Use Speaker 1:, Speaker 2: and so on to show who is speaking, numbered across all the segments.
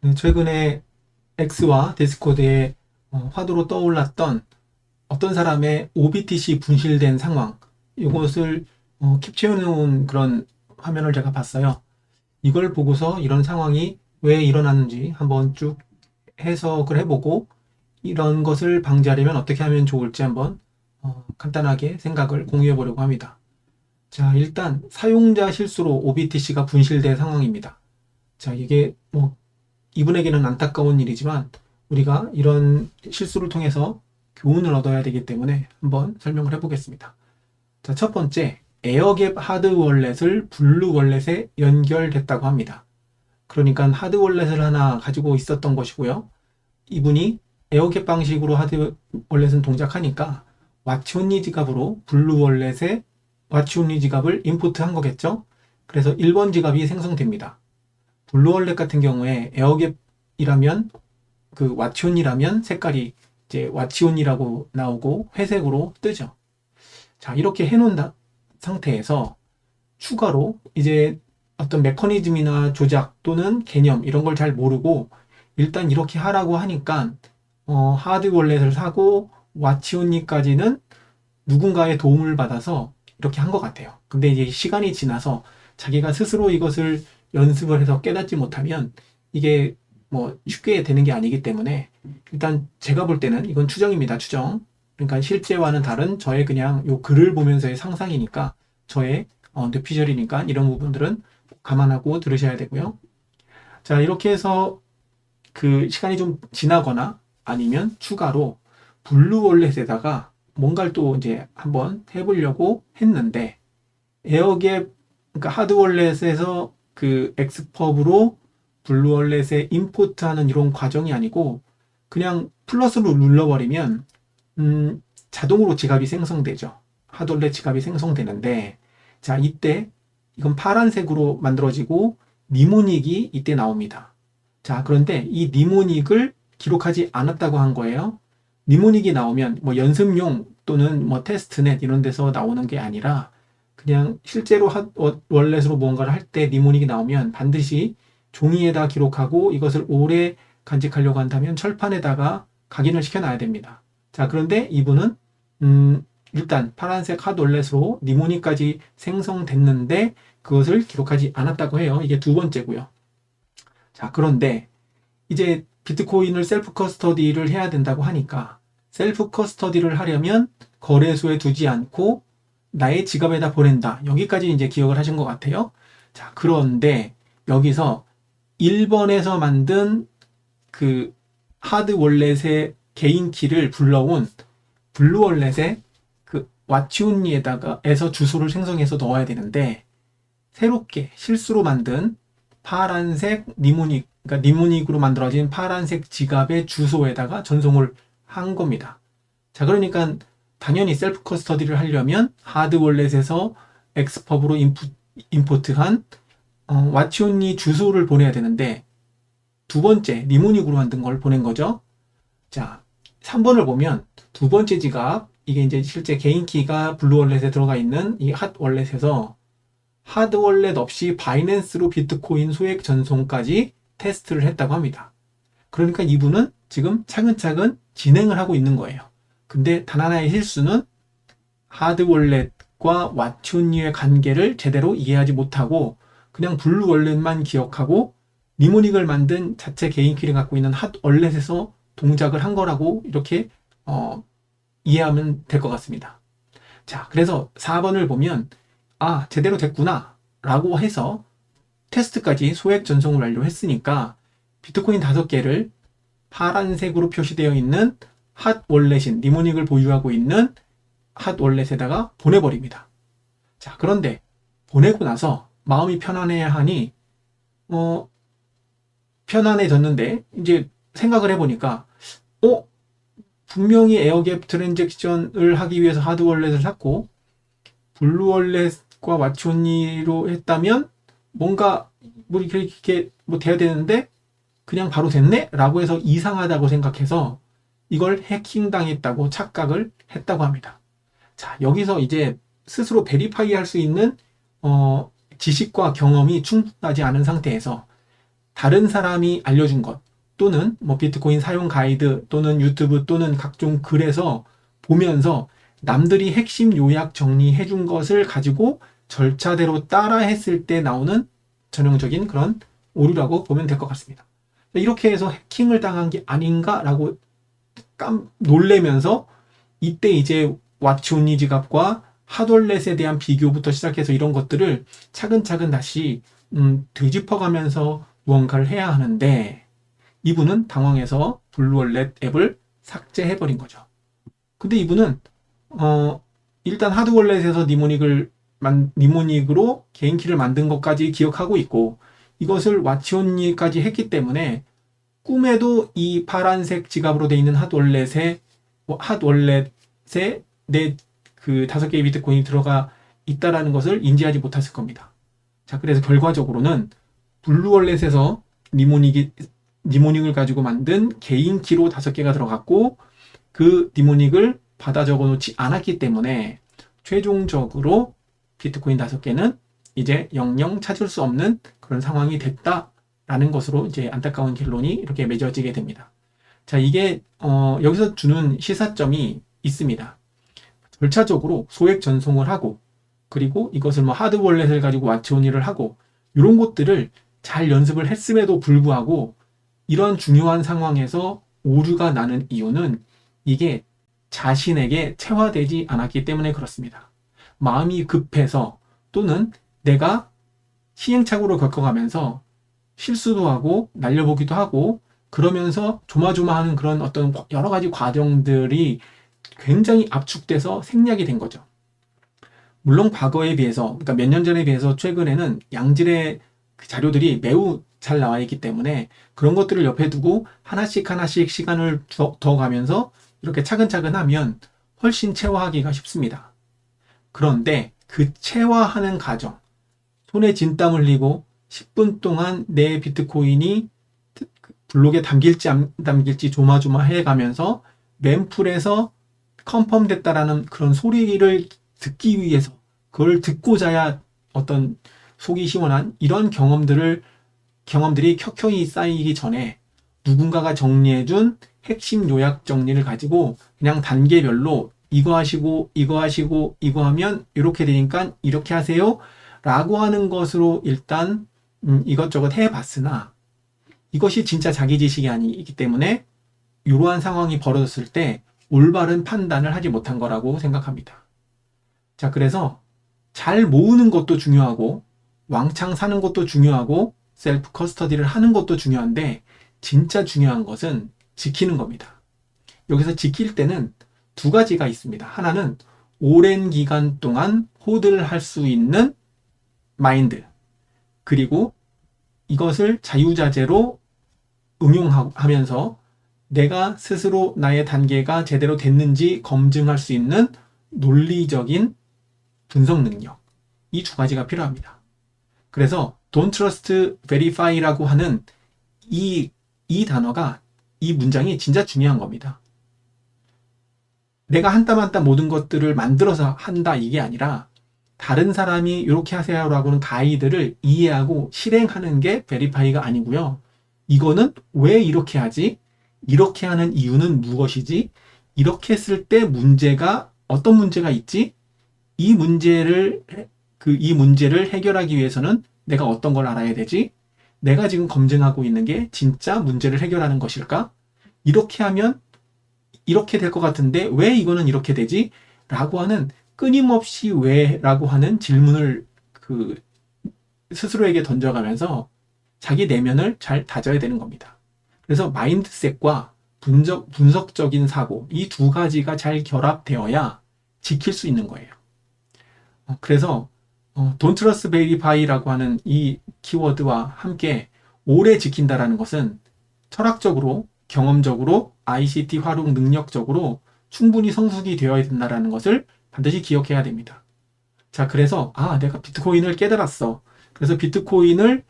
Speaker 1: 네, 최근에 X와 디스코드에 화두로 떠올랐던 어떤 사람의 OBTC 분실된 상황, 이것을 캡처해 놓은 그런 화면을 제가 봤어요. 이걸 보고서 이런 상황이 왜 일어났는지 한번 쭉 해석을 해보고 이런 것을 방지하려면 어떻게 하면 좋을지 한번 간단하게 생각을 공유해 보려고 합니다. 자, 일단 사용자 실수로 OBTC가 분실된 상황입니다. 자, 이게 뭐 이분에게는 안타까운 일이지만 우리가 이런 실수를 통해서 교훈을 얻어야 되기 때문에 한번 설명을 해보겠습니다. 자, 첫 번째, 에어갭 하드 월렛을 블루 월렛에 연결했다고 합니다. 그러니까 하드 월렛을 하나 가지고 있었던 것이고요. 이분이 에어갭 방식으로 하드 월렛은 동작하니까 왓츠온리 지갑으로 블루 월렛에 왓츠온리 지갑을 인포트한 거겠죠. 그래서 1번 지갑이 생성됩니다. 블루 월렛 같은 경우에 에어갭이라면 그 왓츠온이라면 색깔이 이제 왓츠온이라고 나오고 회색으로 뜨죠. 자, 이렇게 해놓은 상태에서 추가로 이제 어떤 메커니즘이나 조작 또는 개념 이런 걸 잘 모르고 일단 이렇게 하라고 하니까 하드 월렛을 사고 왓츠온리까지는 누군가의 도움을 받아서 이렇게 한 것 같아요. 근데 이제 시간이 지나서 자기가 스스로 이것을 연습을 해서 깨닫지 못하면 이게 뭐 쉽게 되는 게 아니기 때문에 일단 제가 볼 때는 이건 추정입니다. 추정. 그러니까 실제와는 다른 저의 그냥 요 글을 보면서의 상상이니까 저의 뇌피셜이니까 이런 부분들은 감안하고 들으셔야 되고요. 자, 이렇게 해서 그 시간이 좀 지나거나 아니면 추가로 블루 월렛에다가 뭔가를 또 이제 한번 해보려고 했는데 에어갭 그러니까 하드 월렛에서 그 엑스펍으로 블루 월렛에 임포트하는 이런 과정이 아니고 그냥 플러스로 눌러버리면 자동으로 지갑이 생성되죠. 하드 월렛 지갑이 생성되는데 자 이때 이건 파란색으로 만들어지고 니모닉이 이때 나옵니다. 자 그런데 이 니모닉을 기록하지 않았다고 한 거예요. 니모닉이 나오면 뭐 연습용 또는 뭐 테스트넷 이런 데서 나오는 게 아니라 그냥 실제로 월렛으로 무언가를 할 때 니모닉이 나오면 반드시 종이에다 기록하고 이것을 오래 간직하려고 한다면 철판에다가 각인을 시켜놔야 됩니다. 자, 그런데 이분은 일단 파란색 핫 월렛으로 니모닉까지 생성됐는데 그것을 기록하지 않았다고 해요. 이게 두 번째고요. 자, 그런데 이제 비트코인을 셀프 커스터디를 해야 된다고 하니까 셀프 커스터디를 하려면 거래소에 두지 않고 나의 지갑에다 보낸다. 여기까지 이제 기억을 하신 것 같아요. 자, 그런데 여기서 1번에서 만든 그 하드 월렛의 개인 키를 불러온 블루 월렛의 그 왓치온리에다가 에서 주소를 생성해서 넣어야 되는데 새롭게 실수로 만든 파란색 니모닉, 그러니까 니모닉으로 만들어진 파란색 지갑의 주소에다가 전송을 한 겁니다. 자, 그러니까 당연히 셀프 커스터디를 하려면 하드 월렛에서 엑스펍으로 임포트한 왓치온리 주소를 보내야 되는데 두 번째 니모닉으로 만든 걸 보낸 거죠. 자, 3번을 보면 두 번째 지갑 이게 이제 실제 개인 키가 블루 월렛에 들어가 있는 이 핫 월렛에서 하드 월렛 없이 바이낸스로 비트코인 소액 전송까지 테스트를 했다고 합니다. 그러니까 이분은 지금 차근차근 진행을 하고 있는 거예요. 근데 단 하나의 실수는 하드 월렛과 왓츠온리의 관계를 제대로 이해하지 못하고 그냥 블루 월렛만 기억하고 니모닉을 만든 자체 개인 키를 갖고 있는 핫 월렛에서 동작을 한 거라고 이렇게 이해하면 될 것 같습니다. 자, 그래서 4번을 보면 아, 제대로 됐구나 라고 해서 테스트까지 소액 전송을 완료했으니까 비트코인 5개를 파란색으로 표시되어 있는 핫 월렛인 니모닉을 보유하고 있는 핫 월렛에다가 보내버립니다. 자, 그런데 보내고 나서 마음이 편안해야 하니 편안해졌는데 이제 생각을 해보니까 분명히 에어갭 트랜잭션을 하기 위해서 하드 월렛을 샀고 블루 월렛과 왓츠온리로 했다면 뭔가 뭐 이렇게 뭐 돼야 되는데 그냥 바로 됐네? 라고 해서 이상하다고 생각해서 이걸 해킹당했다고 착각을 했다고 합니다. 자, 여기서 이제 스스로 베리파이 할 수 있는 지식과 경험이 충분하지 않은 상태에서 다른 사람이 알려준 것 또는 뭐 비트코인 사용 가이드 또는 유튜브 또는 각종 글에서 보면서 남들이 핵심 요약 정리해 준 것을 가지고 절차대로 따라 했을 때 나오는 전형적인 그런 오류라고 보면 될 것 같습니다. 이렇게 해서 해킹을 당한 게 아닌가라고 놀래면서 이때 이제 와치온니 지갑과 핫월렛에 대한 비교부터 시작해서 이런 것들을 차근차근 다시 되짚어가면서 무언가를 해야 하는데 이분은 당황해서 블루월렛 앱을 삭제해버린 거죠. 근데 이분은 일단 하드월렛에서 니모닉으로 개인키를 만든 것까지 기억하고 있고 이것을 와치온니까지 했기 때문에 꿈에도 이 파란색 지갑으로 되어 있는 핫월렛에 내 그 5개의 비트코인이 들어가 있다라는 것을 인지하지 못했을 겁니다. 자, 그래서 결과적으로는 블루월렛에서 니모닉을 가지고 만든 개인키로 5개가 들어갔고 그 니모닉을 받아 적어 놓지 않았기 때문에 최종적으로 비트코인 5개는 이제 영영 찾을 수 없는 그런 상황이 됐다라는 것으로 이제 안타까운 결론이 이렇게 맺어지게 됩니다. 자, 이게 여기서 주는 시사점이 있습니다. 절차적으로 소액 전송을 하고 그리고 이것을 뭐 하드월렛을 가지고 와치온니를 하고 이런 것들을 잘 연습을 했음에도 불구하고 이런 중요한 상황에서 오류가 나는 이유는 이게 자신에게 체화되지 않았기 때문에 그렇습니다. 마음이 급해서 또는 내가 시행착오를 겪어가면서 실수도 하고 날려보기도 하고 그러면서 조마조마하는 그런 어떤 여러 가지 과정들이 굉장히 압축돼서 생략이 된 거죠. 물론 과거에 비해서, 그러니까 몇 년 전에 비해서 최근에는 양질의 자료들이 매우 잘 나와 있기 때문에 그런 것들을 옆에 두고 하나씩 시간을 더 가면서 이렇게 차근차근 하면 훨씬 체화하기가 쉽습니다. 그런데 그 체화하는 과정, 손에 진땀 흘리고 10분 동안 내 비트코인이 블록에 담길지 안 담길지 조마조마해 가면서 mempool에서 컨펌 됐다라는 그런 소리를 듣기 위해서 그걸 듣고자야 어떤 속이 시원한 이런 경험들이 켜켜이 쌓이기 전에 누군가가 정리해준 핵심 요약 정리를 가지고 그냥 단계별로 이거 하시고 이거 하시고 이거 하면 이렇게 되니까 이렇게 하세요 라고 하는 것으로 일단 이것저것 해봤으나 이것이 진짜 자기 지식이 아니기 때문에 이러한 상황이 벌어졌을 때 올바른 판단을 하지 못한 거라고 생각합니다. 자, 그래서 잘 모으는 것도 중요하고 왕창 사는 것도 중요하고 셀프 커스터디를 하는 것도 중요한데 진짜 중요한 것은 지키는 겁니다. 여기서 지킬 때는 두 가지가 있습니다. 하나는 오랜 기간 동안 호드를 할 수 있는 마인드, 그리고 이것을 자유자재로 응용하면서 내가 스스로 나의 단계가 제대로 됐는지 검증할 수 있는 논리적인 분석 능력, 이 두 가지가 필요합니다. 그래서 Don't Trust, Verify라고 하는 이 단어가, 이 문장이 진짜 중요한 겁니다. 내가 한 땀 한 땀 모든 것들을 만들어서 한다 이게 아니라 다른 사람이 이렇게 하세요라고 하는 가이드를 이해하고 실행하는 게 베리파이가 아니고요. 이거는 왜 이렇게 하지? 이렇게 하는 이유는 무엇이지? 이렇게 했을 때 어떤 문제가 있지? 이 문제를 해결하기 위해서는 내가 어떤 걸 알아야 되지? 내가 지금 검증하고 있는 게 진짜 문제를 해결하는 것일까? 이렇게 하면 이렇게 될 것 같은데 왜 이거는 이렇게 되지? 라고 하는 끊임없이 왜? 라고 하는 질문을 스스로에게 던져가면서 자기 내면을 잘 다져야 되는 겁니다. 그래서 마인드셋과 분석적인 사고, 이 두 가지가 잘 결합되어야 지킬 수 있는 거예요. 그래서 Don't Trust Verify라고 하는 이 키워드와 함께 오래 지킨다라는 것은 철학적으로, 경험적으로, ICT 활용 능력적으로 충분히 성숙이 되어야 된다는 것을 반드시 기억해야 됩니다. 자, 그래서 내가 비트코인을 깨달았어. 그래서 비트코인을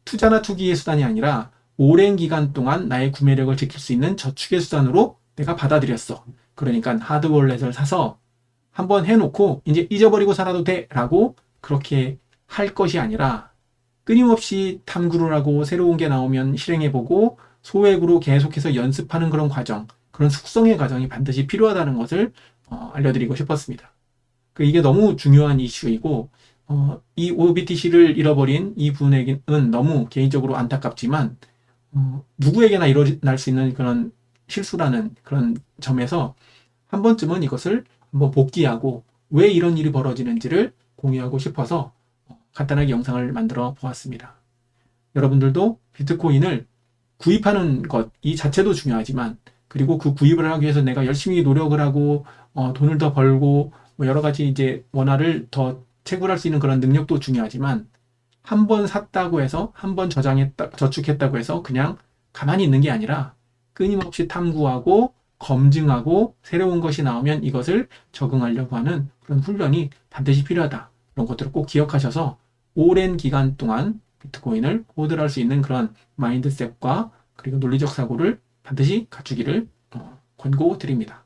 Speaker 1: 투자나 투기의 수단이 아니라 오랜 기간 동안 나의 구매력을 지킬 수 있는 저축의 수단으로 내가 받아들였어. 그러니까 하드월렛을 사서 한번 해놓고 이제 잊어버리고 살아도 돼 라고 그렇게 할 것이 아니라 끊임없이 탐구를 하고 새로운 게 나오면 실행해보고 소액으로 계속해서 연습하는 그런 과정, 그런 숙성의 과정이 반드시 필요하다는 것을 알려드리고 싶었습니다. 이게 너무 중요한 이슈이고 이 OBTC를 잃어버린 이 분에게는 너무 개인적으로 안타깝지만 누구에게나 일어날 수 있는 그런 실수라는 그런 점에서 한 번쯤은 이것을 한번 복귀하고 왜 이런 일이 벌어지는지를 공유하고 싶어서 간단하게 영상을 만들어 보았습니다. 여러분들도 비트코인을 구입하는 것 이 자체도 중요하지만 그리고 그 구입을 하기 위해서 내가 열심히 노력을 하고 돈을 더 벌고 뭐 여러 가지 이제 원화를 더 채굴할 수 있는 그런 능력도 중요하지만 한 번 샀다고 해서 한 번 저축했다고 해서 그냥 가만히 있는 게 아니라 끊임없이 탐구하고 검증하고 새로운 것이 나오면 이것을 적응하려고 하는 그런 훈련이 반드시 필요하다. 그런 것들을 꼭 기억하셔서 오랜 기간 동안 비트코인을 홀드할 수 있는 그런 마인드셋과 그리고 논리적 사고를 반드시 갖추기를 권고드립니다.